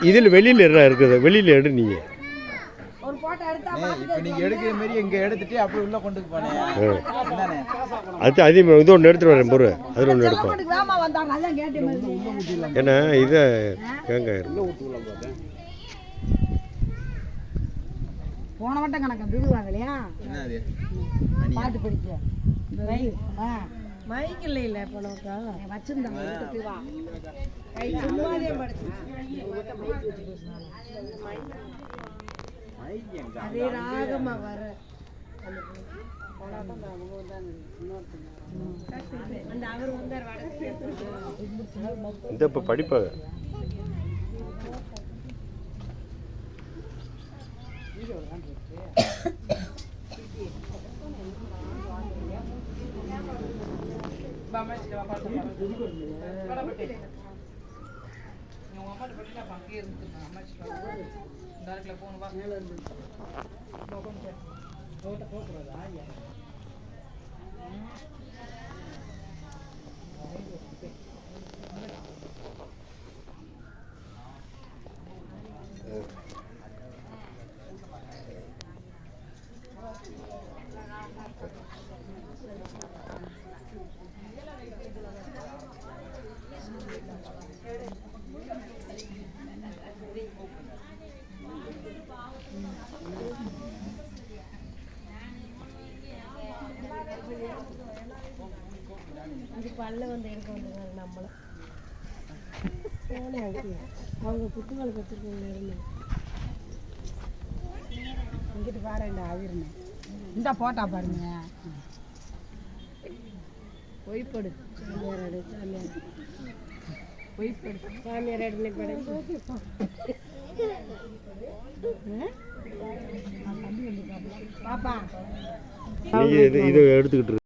இதில் வெளியில் இருக்குது, வெளியில் எடு நீங்க. அது அதே இது ஒன்று எடுத்துட்டு வரேன் பொருள், அதில் ஒன்று எடுப்போம். ஏன்னா இதை தேங்காய் போன வட்டம் கணக்கு விடுவாங்க இல்லையா பாட்டு படிக்க மைக் இல்ல போன வட்டம் வச்சிருந்தாங்க அதே ராகமா வர இந்த இப்போ படிப்பாங்க. பல்ல வந்து எடுக்க வந்தாங்க நம்மள அவங்க குத்துமலை வச்சிருக்காங்க இங்கிட்டு பாருங்க ஆவிரணும் இந்த போட்டா பாருங்க பொய்ப்படு சாமியார் சாமியார் பொய்ப்படு சாமியார் பாப்பா இதை எடுத்துக்கிட்டு